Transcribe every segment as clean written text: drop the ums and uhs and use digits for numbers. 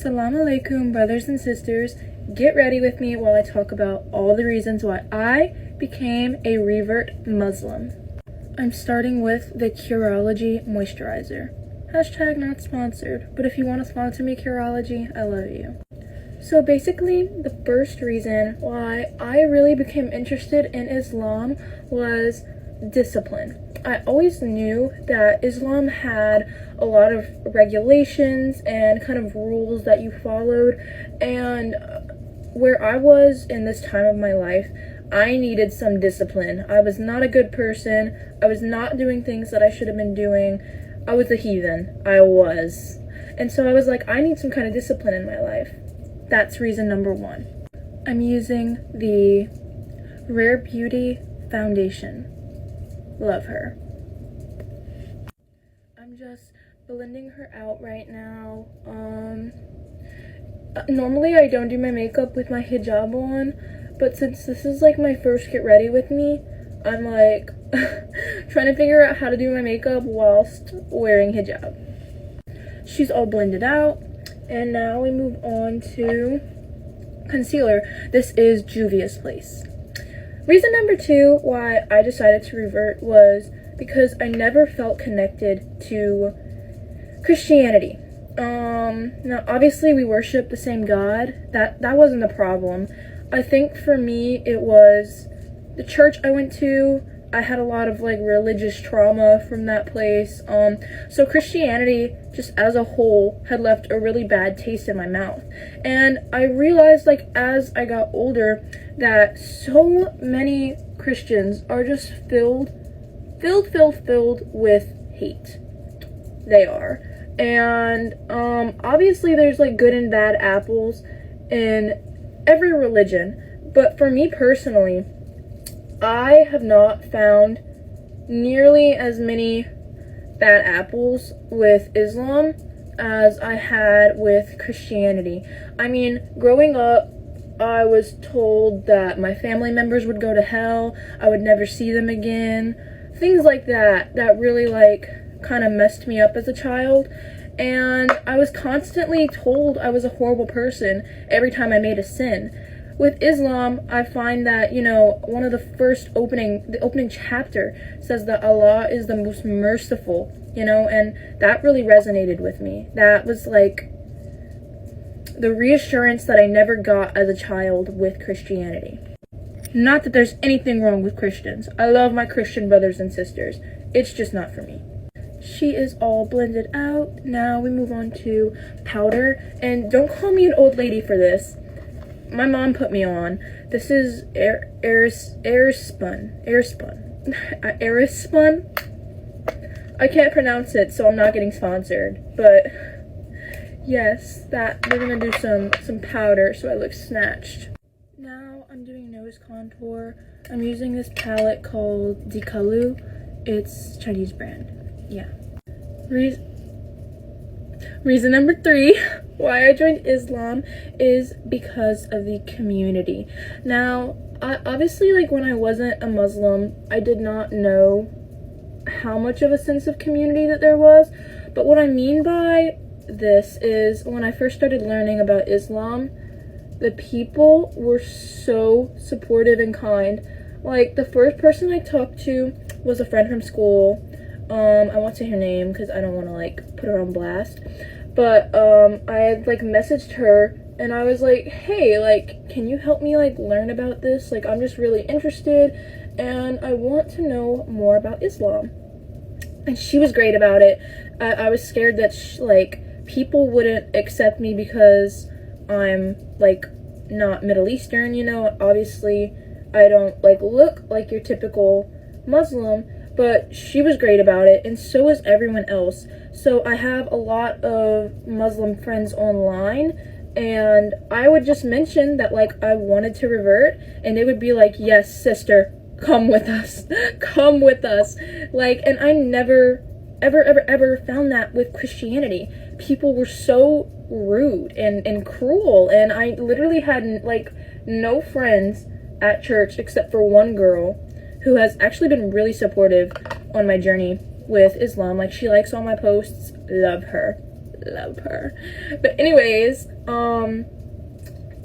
Assalamu alaikum, brothers and sisters. Get ready with me while I talk about all the reasons why I became a revert Muslim. I'm starting with the Curology moisturizer. Hashtag not sponsored, but if you want to sponsor me, Curology, I love you. So basically, the first reason why I really became interested in Islam was discipline. I always knew that Islam had a lot of regulations and kind of rules that you followed, and where I was in this time of my life, I needed some discipline. I was not a good person. I was not doing things that I should have been doing. I was a heathen. I was. And so I was like, I need some kind of discipline in my life. That's reason number one. I'm using the Rare Beauty foundation. Love her. I'm just blending her out right now. Normally I don't do my makeup with my hijab on, but since this is like my first get ready with me, I'm like trying to figure out how to do my makeup whilst wearing hijab. She's all blended out, and now we move on to concealer. This is Juvia's Place. Reason number two why I decided to revert was because I never felt connected to Christianity. Now obviously we worship the same God. That wasn't the problem. I think for me it was the church I went to. I had a lot of like religious trauma from that place. So Christianity just as a whole had left a really bad taste in my mouth. And I realized like as I got older that so many Christians are just filled with hate. They are. And obviously there's like good and bad apples in every religion, but for me personally, I have not found nearly as many bad apples with Islam as I had with Christianity. I mean, growing up, I was told that my family members would go to hell, I would never see them again, things like that really like kind of messed me up as a child. And I was constantly told I was a horrible person every time I made a sin. With Islam, I find that, you know, one of the opening chapter says that Allah is the most merciful, you know, and that really resonated with me. That was like the reassurance that I never got as a child with Christianity. Not that there's anything wrong with Christians. I love my Christian brothers and sisters. It's just not for me. She is all blended out. Now we move on to powder. And don't call me an old lady for this. My mom put me on. This is Airspun. I can't pronounce it, so I'm not getting sponsored. But yes, that we're gonna do some powder so I look snatched. Now I'm doing nose contour. I'm using this palette called Dikalu. It's Chinese brand. Yeah. Reason number three why I joined Islam is because of the community. Now, obviously, like when I wasn't a Muslim, I did not know how much of a sense of community that there was. But what I mean by this is when I first started learning about Islam, the people were so supportive and kind. Like the first person I talked to was a friend from school. I won't say her name because I don't want to like put her on blast, but I had like messaged her and I was like, hey, like, can you help me like learn about this? Like, I'm just really interested and I want to know more about Islam. And she was great about it. I was scared that like people wouldn't accept me because I'm like not Middle Eastern, you know. Obviously I don't like look like your typical Muslim. But she was great about it, and so is everyone else. So I have a lot of Muslim friends online, and I would just mention that, like, I wanted to revert, and they would be like, yes, sister, come with us. Come with us. Like, and I never, ever found that with Christianity. People were so rude and cruel, and I literally had, like, no friends at church except for one girl who has actually been really supportive on my journey with Islam. Like, she likes all my posts. Love her. But anyways,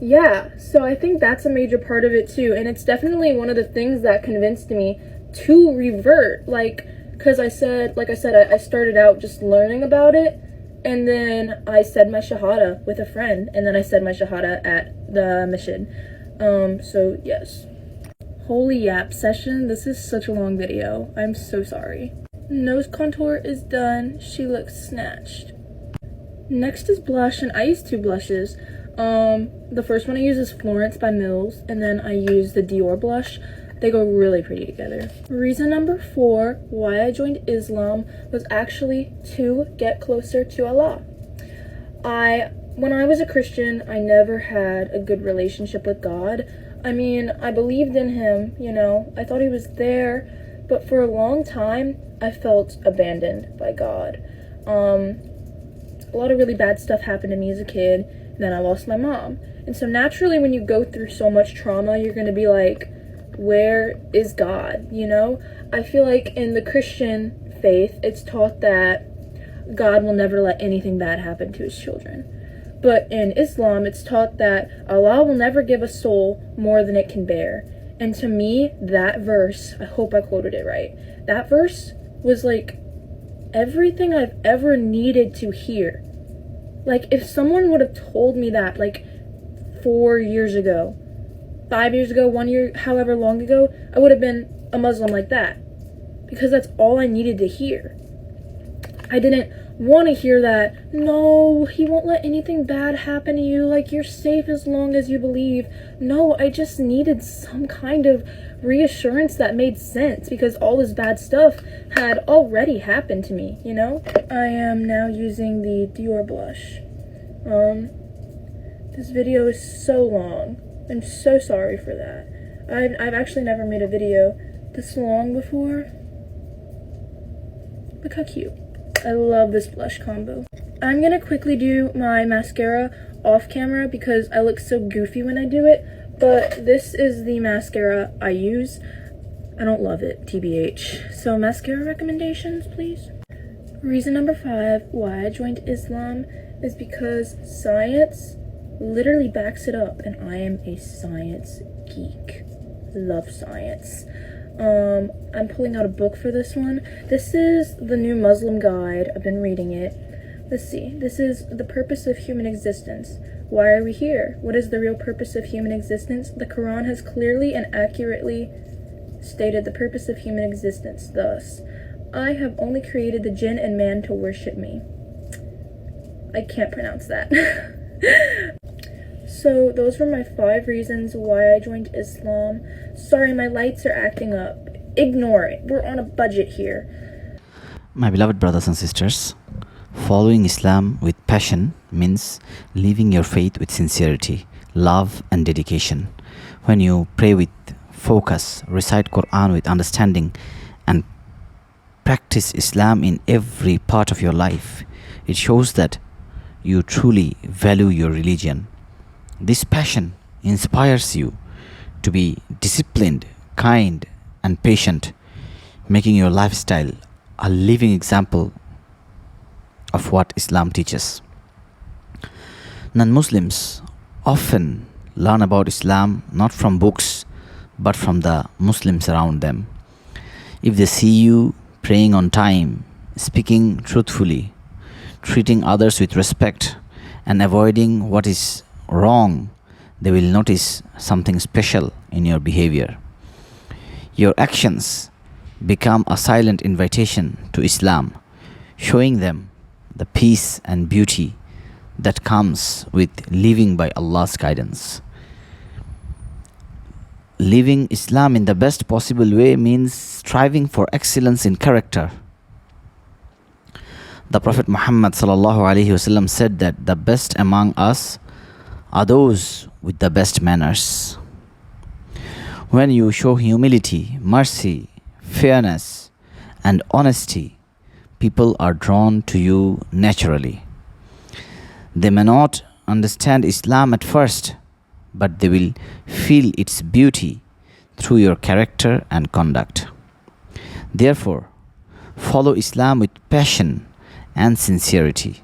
Yeah, so I think that's a major part of it too, and it's definitely one of the things that convinced me to revert, like, because I started out just learning about it, and then I said my shahada with a friend, and then I said my shahada at the mission. So yes. Holy yap session, this is such a long video. I'm so sorry. Nose contour is done. She looks snatched. Next is blush, and I use two blushes. The first one I use is Florence by Mills, and then I use the Dior blush. They go really pretty together. Reason number 4 why I joined Islam was actually to get closer to Allah. When I was a Christian, I never had a good relationship with God. I mean, I believed in him, I thought he was there, but for a long time, I felt abandoned by God. A lot of really bad stuff happened to me as a kid, and then I lost my mom. And so naturally, when you go through so much trauma, you're going to be like, where is God, I feel like in the Christian faith, it's taught that God will never let anything bad happen to his children. But in Islam, it's taught that Allah will never give a soul more than it can bear. And to me, that verse, I hope I quoted it right, that verse was like everything I've ever needed to hear. Like, if someone would have told me that, like, 4 years ago, 5 years ago, 1 year, however long ago, I would have been a Muslim like that. Because that's all I needed to hear. I didn't want to hear that, no, he won't let anything bad happen to you, like, you're safe as long as you believe. No, I just needed some kind of reassurance that made sense, because all this bad stuff had already happened to me, I am now using the Dior blush. This video is so long. I'm so sorry for that. I've actually never made a video this long before. Look how cute. I love this blush combo. I'm gonna quickly do my mascara off camera because I look so goofy when I do it, but this is the mascara I use. I don't love it, TBH. So mascara recommendations, please. Reason number 5 why I joined Islam is because science literally backs it up, and I am a science geek. Love science. I'm pulling out a book for this one. This is the New Muslim Guide. I've been reading it. Let's see. This is The Purpose of Human Existence. Why are we here? What is the real purpose of human existence? The Qur'an has clearly and accurately stated the purpose of human existence. Thus, I have only created the jinn and man to worship me. I can't pronounce that. So those were my 5 reasons why I joined Islam. Sorry, my lights are acting up. Ignore it. We're on a budget here. My beloved brothers and sisters, following Islam with passion means living your faith with sincerity, love and dedication. When you pray with focus, recite Qur'an with understanding, and practice Islam in every part of your life, it shows that you truly value your religion. This passion inspires you to be disciplined, kind, and patient, making your lifestyle a living example of what Islam teaches. Non-Muslims often learn about Islam not from books, but from the Muslims around them. If they see you praying on time, speaking truthfully, treating others with respect, and avoiding what is wrong, they will notice something special in your behavior. Your actions become a silent invitation to Islam, showing them the peace and beauty that comes with living by Allah's guidance. Living Islam in the best possible way means striving for excellence in character. The Prophet Muhammad ﷺ said that the best among us are those with the best manners. When you show humility, mercy, fairness, and honesty, people are drawn to you naturally. They may not understand Islam at first, but they will feel its beauty through your character and conduct. Therefore, follow Islam with passion and sincerity,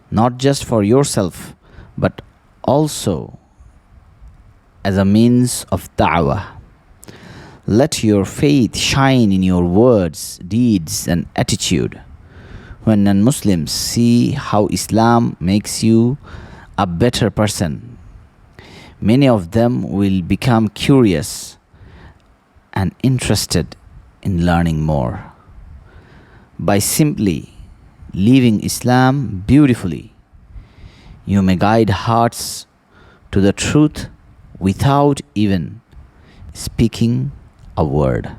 not just for yourself, but also as a means of da'wah. Let your faith shine in your words, deeds, and attitude. When non Muslims see how Islam makes you a better person, many of them will become curious and interested in learning more. By simply living Islam beautifully, you may guide hearts to the truth without even speaking a word.